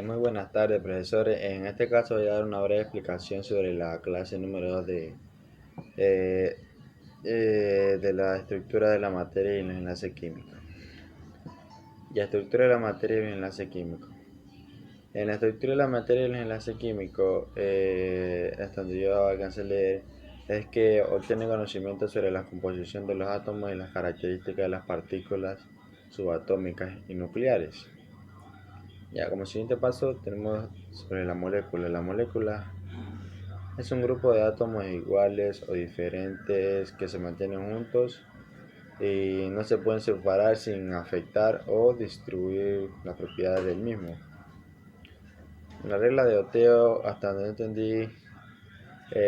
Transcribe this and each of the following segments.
Muy buenas tardes, profesores. En este caso voy a dar una breve explicación sobre la clase número 2 eh, de la estructura de la materia y los enlaces químicos. La estructura de la materia y los enlaces químicos. En la estructura de la materia y los enlaces químicos, hasta donde yo alcancé a leer, es que obtiene conocimiento sobre la composición de los átomos y las características de las partículas subatómicas y nucleares. Ya, como siguiente paso tenemos sobre la molécula. La molécula es un grupo de átomos iguales o diferentes que se mantienen juntos y no se pueden separar sin afectar o destruir las propiedades del mismo. La regla de Oteo, hasta donde entendí,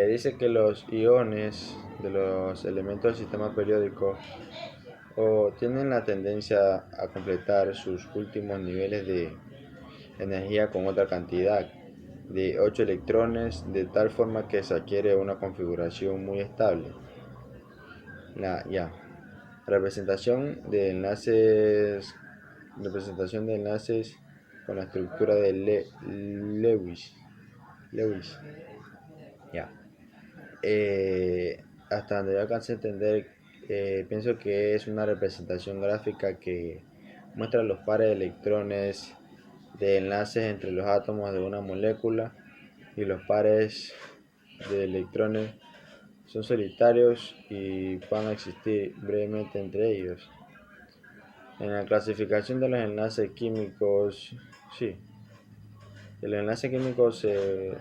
dice que los iones de los elementos del sistema periódico tienen la tendencia a completar sus últimos niveles de energía con otra cantidad de 8 electrones, de tal forma que se adquiere una configuración muy estable. La representación de enlaces con la estructura de Lewis. Ya. Hasta donde yo alcancé a entender, pienso que es una representación gráfica que muestra los pares de electrones de enlaces entre los átomos de una molécula, y los pares de electrones son solitarios y van a existir brevemente entre ellos. En la clasificación de los enlaces químicos, los enlaces químicos se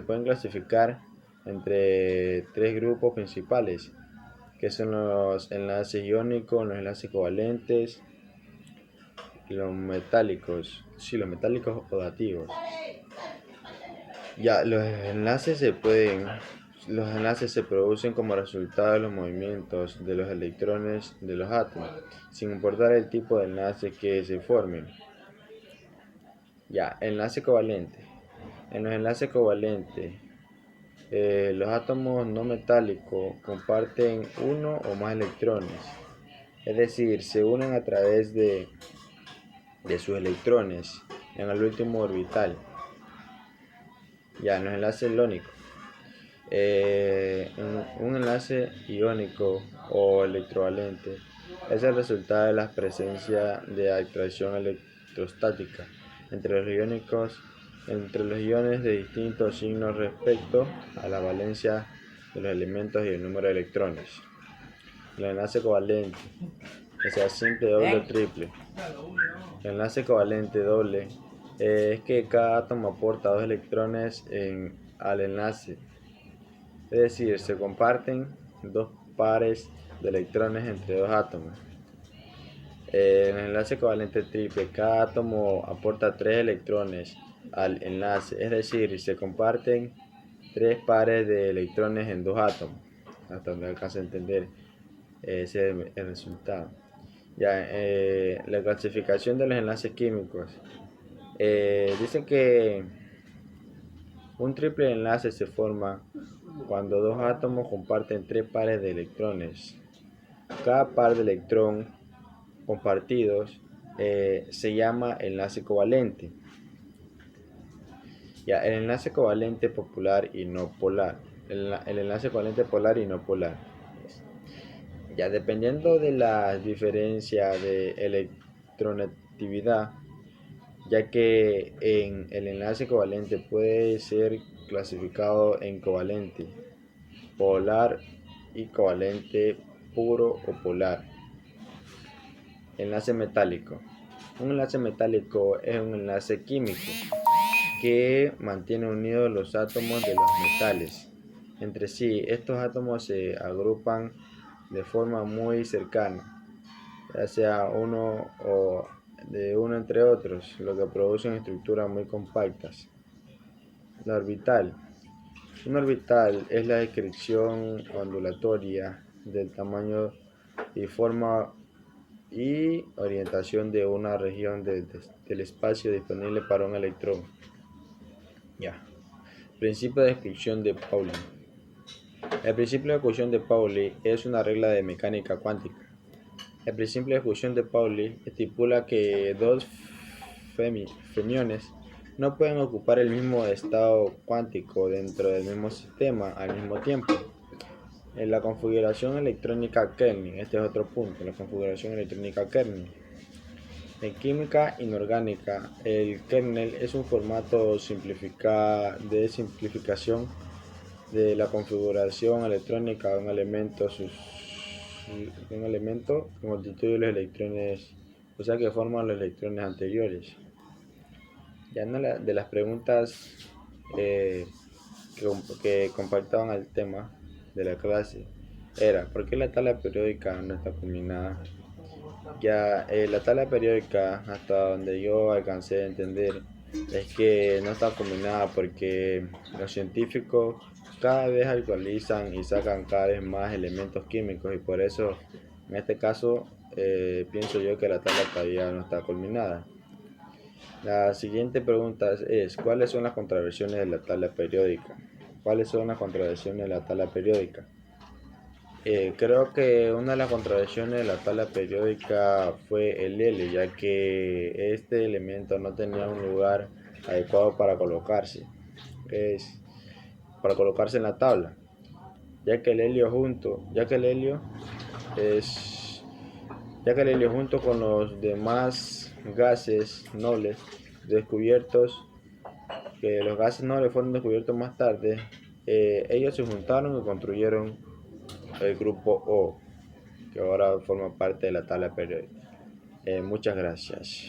pueden clasificar entre tres grupos principales, que son los enlaces iónicos, los enlaces covalentes y los metálicos, los metálicos o dativos. Ya, los enlaces se producen como resultado de los movimientos de los electrones de los átomos, sin importar el tipo de enlace que se formen. Ya, enlace covalente. En los enlaces covalentes, los átomos no metálicos comparten uno o más electrones, es decir, se unen a través de sus electrones en el último orbital. Ya, en los enlaces iónicos. Un enlace iónico o electrovalente es el resultado de la presencia de atracción electrostática entre los iones de distintos signos respecto a la valencia de los elementos y el número de electrones. El enlace covalente, o sea, simple, doble o triple. El enlace covalente doble es que cada átomo aporta 2 electrones al enlace. Es decir, se comparten 2 pares de electrones entre 2 átomos. En el enlace covalente triple, cada átomo aporta 3 electrones al enlace, es decir, se comparten 3 pares de electrones en 2 átomos. Hasta donde alcanza a entender ese es el resultado. Ya, la clasificación de los enlaces químicos. Dicen que un triple enlace se forma cuando 2 átomos comparten 3 pares de electrones. Cada par de electrón compartidos se llama enlace covalente. Ya, el enlace covalente popular y no polar. El enlace covalente polar y no polar. Ya, dependiendo de la diferencia de electronegatividad, ya que en el enlace covalente puede ser clasificado en covalente polar y covalente puro o polar. Enlace metálico. Un enlace metálico es un enlace químico que mantiene unidos los átomos de los metales entre sí. Estos átomos se agrupan de forma muy cercana, ya sea uno entre otros, lo que producen estructuras muy compactas. La orbital. Una orbital es la descripción ondulatoria del tamaño y forma y orientación de una región del espacio disponible para un electrón. Ya. Principio de descripción de Pauli. El principio de ejecución de Pauli es una regla de mecánica cuántica. El principio de ejecución de Pauli estipula que dos fermiones no pueden ocupar el mismo estado cuántico dentro del mismo sistema al mismo tiempo. En la configuración electrónica kernel, este es otro punto, la configuración electrónica kernel. En química inorgánica, el kernel es un formato de simplificación de la configuración electrónica de un elemento que constituye los electrones, o sea que forman los electrones anteriores. Ya una de las preguntas eh, que compactaban el tema de la clase era ¿por qué la tabla periódica no está combinada? Ya la tabla periódica, hasta donde yo alcancé a entender, es que no está combinada porque los científicos cada vez actualizan y sacan cada vez más elementos químicos y por eso en este caso pienso yo que la tabla todavía no está combinada. La siguiente pregunta es ¿cuáles son las contradicciones de la tabla periódica? ¿Cuáles son las contradicciones de la tabla periódica? Creo que una de las contradicciones de la tabla periódica fue el helio, ya que este elemento no tenía un lugar adecuado para colocarse, es, para colocarse en la tabla, ya que el helio junto, es, ya que el helio junto con los demás gases nobles descubiertos, que los gases nobles fueron descubiertos más tarde, ellos se juntaron y construyeron el grupo O, que ahora forma parte de la tabla periódica. Muchas gracias.